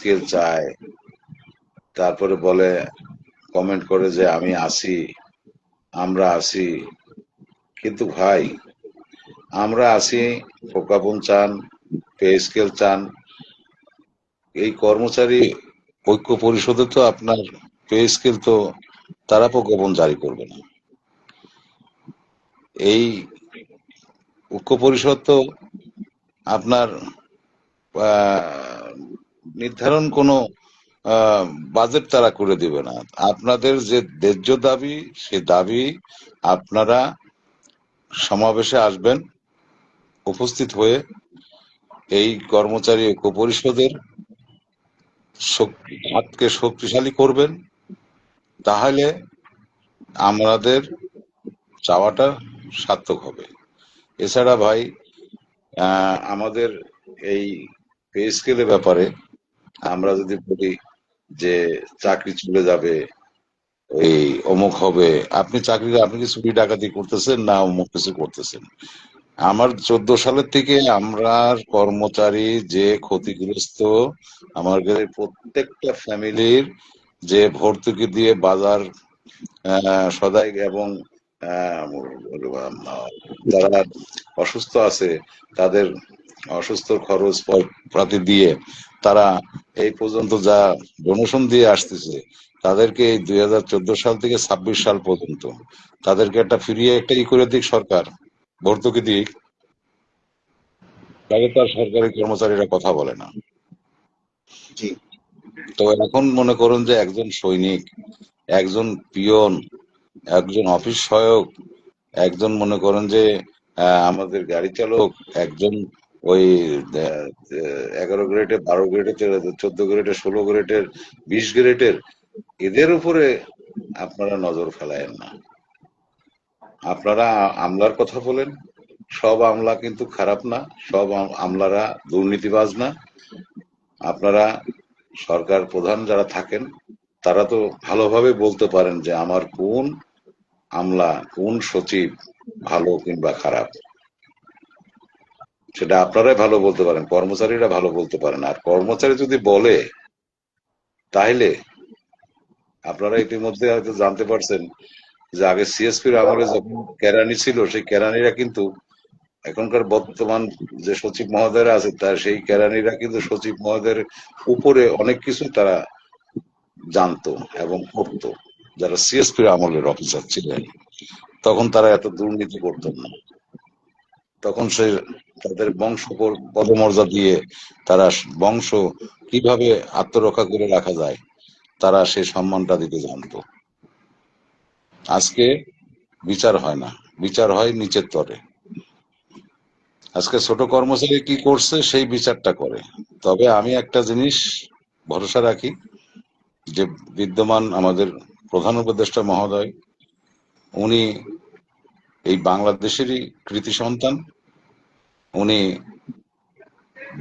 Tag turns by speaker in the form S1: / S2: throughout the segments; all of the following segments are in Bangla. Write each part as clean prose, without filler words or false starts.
S1: স্কেল চায়, তারপরে বলে, কমেন্ট করে যে আমি আসি, আমরা আসি। কিন্তু ভাই, আমরা আসি, প্রজ্ঞাপন চান, পে স্কেল চান, এই কর্মচারী ঐক্য পরিষদে তো আপনার পে স্কেল তো তারা প্রজ্ঞাপন জারি করবে না। এই ঐক্য পরিষদ তো আপনার আহ, নির্ধারণ কোনো বাজেট তারা করে দিবে না। আপনাদের যে ন্যায্য দাবি, সে দাবি আপনারা সমাবেশে আসবেন, উপস্থিত হয়ে এই কর্মচারী ঐক্য পরিষদের হাতকে শক্তিশালী করবেন, তাহলে আমাদের চাওয়াটা সার্থক হবে। এছাড়া ভাই, আমাদের এই পে স্কেলের ব্যাপারে আমরা যদি বলি যে চাকরি চলে যাবে, ওই অমুক হবে, আপনি কি চুরি ডাকাতি করতেছেন না অমুক কিছু করতেছেন? আমার 14 সালের থেকে আমরা কর্মচারী যে ক্ষতিগ্রস্ত, আমাদের প্রত্যেকটা ফ্যামিলির যে ভর্তুকি দিয়ে বাজার সদাই এবং আহ, যারা অসুস্থ আছে তাদের অসুস্থ খরচ পাতি দিয়ে তারা এই পর্যন্ত যা ডোনেশন দিয়ে আসতেছে, তাদেরকে এই 2014 সাল থেকে 26 সাল পর্যন্ত তাদেরকে একটা ফিরিয়ে একটা করে দিক সরকার, ভর্তুকি দিক। তাকে তার সরকারি কর্মচারীরা কথা বলে না।
S2: জি।
S1: তো এখন মনে করুন যে একজন সৈনিক, একজন পিয়ন, একজন অফিস সহায়ক, একজন মনে করেন যে আমাদের গাড়ি চালক, একজন ওই 11 গ্রেডের, 12 গ্রেডের, 14 গ্রেডের, 16 গ্রেডের, 20 গ্রেডের, এদের উপরে আপনারা নজর ফেলায়েন না। আপনারা আমলার কথা বলেন, সব আমলা কিন্তু খারাপ না, সব আমলারা দুর্নীতিবাজ না। আপনারা সরকার প্রধান যারা থাকেন তারা তো ভালোভাবে বলতে পারেন যে আমার কোন আমলা, কোন সচিব ভালো কিংবা খারাপ। সেটা আপনারাই ভালো বলতে পারেন, কর্মচারীরা ভালো বলতে পারেন। আর কর্মচারী যদি বলে, তাহলে আপনারা ইতিমধ্যে হয়তো জানতে পারছেন যে আগে সিএসপির আমলে যখন কেরানি ছিল, সেই কেরানিরা কিন্তু এখনকার বর্তমান যে সচিব মহোদয়রা আছে তার সেই কেরানিরা কিন্তু সচিব মহোদয়ের উপরে অনেক কিছু তারা জানতো এবং করতো। যারা সিএসপির আমলের অফিসার ছিলেন, তখন তারা এত দুর্নীতি করতেন না। তখন সে তাদের বংশ পদমর্যাদা দিয়ে তারা বংশ কিভাবে আত্মরক্ষা করে রাখা যায়, তারা সেই সম্মানটা দিতে জানতো। আজকে বিচার হয় না, বিচার হয় নিচের তরে। আজকে ছোট কর্মচারী কি করছে সেই বিচারটা করে। তবে আমি একটা জিনিস ভরসা রাখি, যে বিদ্যমান আমাদের প্রধান উপদেষ্টা মহোদয়, উনি এই বাংলাদেশেরই কৃতি সন্তান, উনি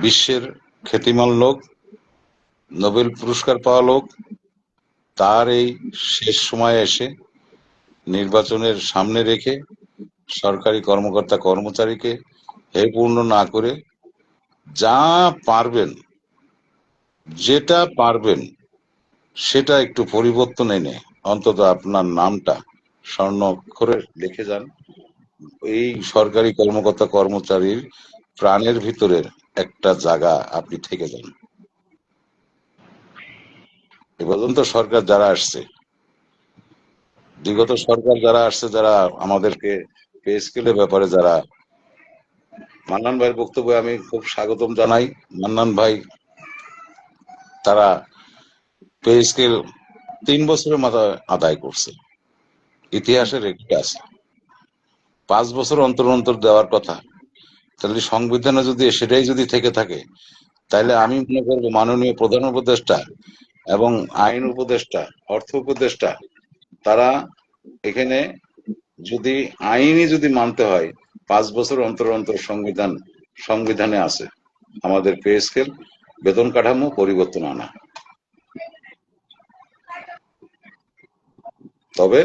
S1: বিশ্বের খ্যাতিমান লোক, নোবেল পুরস্কার পাওয়া লোক। তার এই শেষ সময়ে এসে নির্বাচনের সামনে রেখে সরকারি কর্মকর্তা কর্মচারীকে হেয়পূর্ণ না করে যা পারবেন, যেটা পারবেন সেটা একটু পরিবর্তন এনে অন্তত আপনার নামটা স্বর্ণ অক্ষরে লিখে যান। এই সরকারি কর্মকর্তা কর্মচারীর প্রাণের ভিতরের একটা জায়গা আপনি থেকে যান। এ পর্যন্ত সরকার যারা আসছে, বিগত সরকার যারা আসছে, যারা আমাদেরকে পে স্কেলের ব্যাপারে যারা, মান্নান ভাইয়ের বক্তব্য আমি খুব স্বাগতম জানাই। মান্নান ভাই, তারা পে স্কেল 3 বছরের মাথায় আদায় করছে, ইতিহাসের রেকর্ড আছে। 5 বছর অন্তর অন্তর দেওয়ার কথা। তাহলে সংবিধানে যদি সেটাই যদি থেকে থাকে, তাহলে আমি মনে করবো মাননীয় প্রধান উপদেষ্টা এবং আইন উপদেষ্টা, অর্থ উপদেষ্টা, তারা এখানে যদি আইনই যদি মানতে হয়, 5 বছর অন্তর অন্তর সংবিধানে আছে আমাদের পে স্কেল, বেতন কাঠামো পরিবর্তন আনা। তবে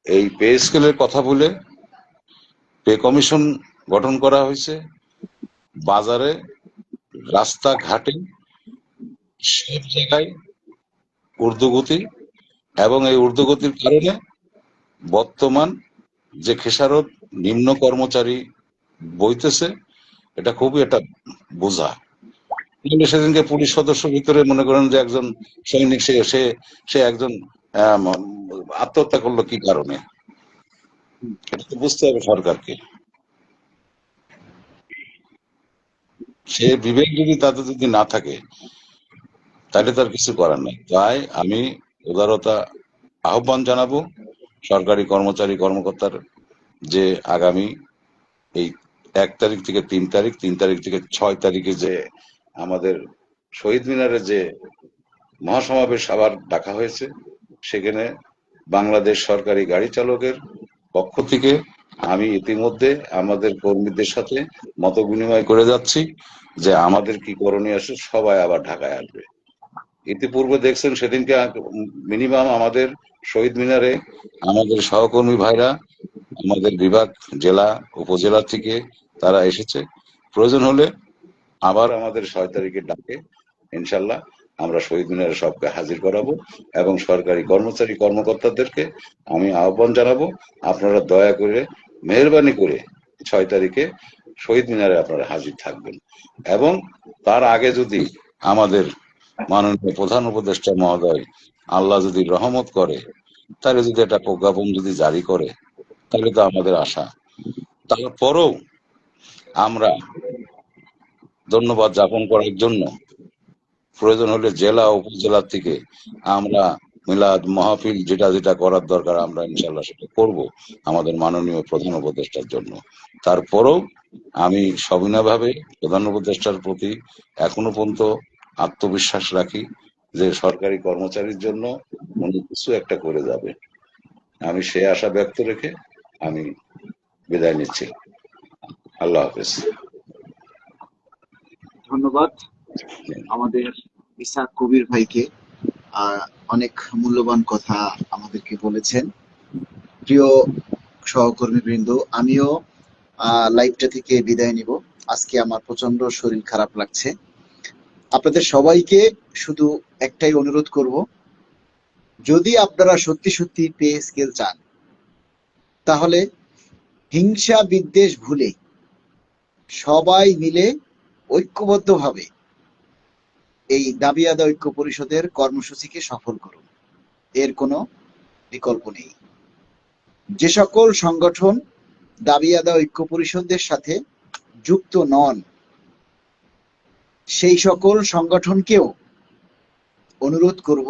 S1: এই পে স্কেলের কথা বলে পে কমিশন গঠন করা হয়েছে, বাজারে রাস্তাঘাটে সব জায়গায় ঊর্ধ্বগতি, এবং এই ঊর্ধ্বগতির কারণে বর্তমান যে খেসারত নিম্ন কর্মচারী বইতেছে, এটা খুবই একটা বোঝা। কিন্তু সেদিনকে পুলিশ সদস্য ভিতরে মনে করেন যে একজন সৈনিক, সে সে সে একজন আত্মহত্যা করলো কি কারণে, এটা তো বুঝতে হবে সরকারকে। সে বিবেক যদি তাদের যদি না থাকে, তাহলে তার কিছু করার নাই। তাই আমি উদারতা আহ্বান জানাবো সরকারি কর্মচারী কর্মকর্তার, যে আগামী এই 1 তারিখ থেকে 3 তারিখ, 3 তারিখ থেকে 6 তারিখে যে আমাদের শহীদ মিনারে যে মহাসমাবেশ আবার ডাকা হয়েছে, সেখানে বাংলাদেশ সরকারি গাড়ি চালকের পক্ষ থেকে আমি ইতিমধ্যে আমাদের কর্মীদের সাথে মত বিনিময় করে যাচ্ছি যে আমাদের কি করণীয় আছে, সবাই আবার ঢাকায় আসবে। ইতিপূর্বে দেখছেন সেদিনকে মিনিমাম আমাদের শহীদ মিনারে আমাদের সহকর্মী ভাইরা, আমাদের বিভাগ, জেলা, উপজেলা থেকে তারা এসেছে। প্রয়োজন হলে আবার আমাদের 6 তারিখে ডাকে ইনশাল্লাহ আমরা শহীদ মিনারে সবকে হাজির করাবো, এবং সরকারি কর্মচারী কর্মকর্তাদেরকে আমি আহ্বান জানাবো, আপনারা দয়া করে মেহরবানি করে 6 তারিখে শহীদ মিনারে আপনারা হাজির থাকবেন। এবং তার আগে যদি আমাদের মাননীয় প্রধান উপদেষ্টা মহোদয় আল্লাহ যদি রহমত করে, তাহলে যদি একটা প্রজ্ঞাপন যদি জারি করে, তাহলে তো আমাদের আশা। তারপরেও আমরা ধন্যবাদ জ্ঞাপন করার জন্য প্রয়োজন হলে জেলা উপজেলা থেকে আমরা মিলাদ মাহফিল যেটা যেটা করার দরকার আমরা ইনশাল্লাহ সেটা করব আমাদের মাননীয় প্রধান উপদেষ্টার জন্য। তারপরেও আমি সবিনয়ভাবে প্রধান উপদেষ্টার প্রতি এখনো পর্যন্ত আত্মবিশ্বাস রাখি যে সরকারি কর্মচারীর জন্য উনি কিছু একটা করে যাবে। আমি সে আশা ব্যক্ত রেখে আমি বিদায় নিচ্ছি। আল্লাহ হাফেজ।
S2: ধন্যবাদ আমাদের ইসাক কবির ভাইকে। অনেক মূল্যবান কথা আমাদেরকে বলেছেন। প্রিয় সহকর্মী বৃন্দ, আমিও লাইভটা থেকে বিদায় নিব। আজকে আমার প্রচন্ড শরীর খারাপ লাগছে। আপনাদের সবাইকে শুধু একটাই অনুরোধ করব, যদি আপনারা সত্যি সত্যি পে স্কেল চান, তাহলে হিংসা বিদ্বেষ ভুলে সবাই মিলে ঐক্যবদ্ধভাবে এই দাবি আদায় ঐক্য পরিষদের কর্মসূচিকে সফল করুন। এর কোনো বিকল্প নেই। যে সকল সংগঠন দাবি আদায় ঐক্য পরিষদের সাথে যুক্ত নন, সেই সকল সংগঠনকেও অনুরোধ করব,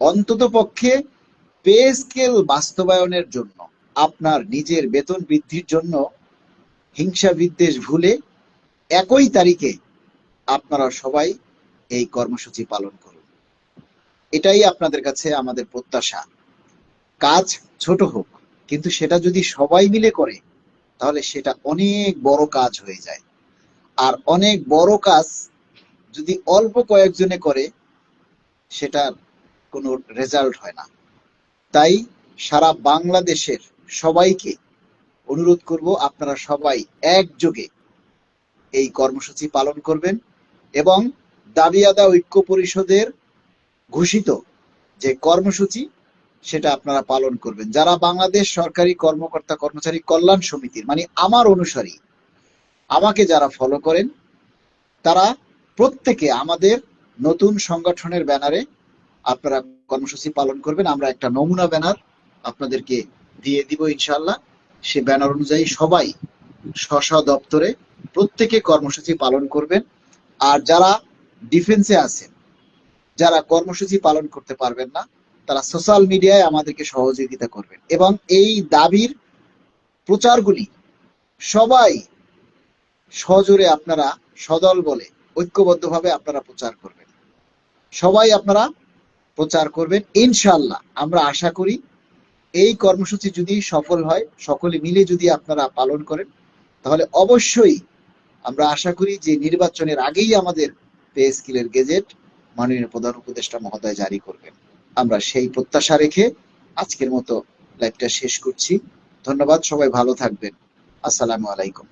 S2: অন্তত পক্ষে পে স্কেল বাস্তবায়নের জন্য, আপনার নিজের বেতন বৃদ্ধির জন্য হিংসা বিদ্বেষ ভুলে 1 তারিখে আপনারা সবাই এই কর্মসূচি পালন করুন। এটাই আপনাদের কাছে আমাদের প্রত্যাশা। কাজ ছোট হোক, কিন্তু সেটা যদি সবাই মিলে করে, তাহলে সেটা অনেক বড় কাজ হয়ে যায়। আর অনেক বড় কাজ যদি অল্প কয়েকজনে করে, সেটার কোনো রেজাল্ট হয় না। তাই সারা বাংলাদেশের সবাইকে অনুরোধ করব, আপনারা সবাই একযোগে এই কর্মসূচি পালন করবেন এবং দাবি আদায় ঐক্য পরিষদের ঘোষিত যে কর্মসূচি, সেটা আপনারা পালন করবেন। যারা বাংলাদেশ সরকারি কর্মকর্তা কর্মচারী কল্যাণ সমিতির, মানে আমার অনুসারী, আমাকে যারা ফলো করেন, তারা প্রত্যেকে আমাদের নতুন সংগঠনের ব্যানারে আপনারা কর্মসূচি পালন করবেন। আমরা একটা নমুনা ব্যানার আপনাদেরকে দিয়ে দিব ইনশাআল্লাহ। সে ব্যানার অনুযায়ী সবাই স্ব দপ্তরে প্রত্যেকে কর্মসূচি পালন করবেন। আর যারা ডিফেন্সে আছেন, যারা কর্মসূচি পালন করতে পারবেন না, তারা সোশ্যাল মিডিয়ায় আমাদেরকে সহযোগিতা করবেন এবং এই দাবির প্রচারগুলি সবাই সজোরে আপনারা সদল বলে ঐক্যবদ্ধভাবে আপনারা প্রচার করবেন। সবাই আপনারা প্রচার করবেন ইনশাআল্লাহ। আমরা আশা করি এই কর্মসূচি যদি সফল হয়, সকলে মিলে যদি আপনারা পালন করেন, তাহলে অবশ্যই আমরা আশা করি যে নির্বাচনের আগেই আমাদের পে স্কেলের গেজেট মাননীয় প্রধান উপদেষ্টা মহোদয় জারি করবেন। আমরা সেই প্রত্যাশা রেখে আজকের মতো লাইভটা শেষ করছি। ধন্যবাদ, সবাই ভালো থাকবেন। আসসালামু আলাইকুম।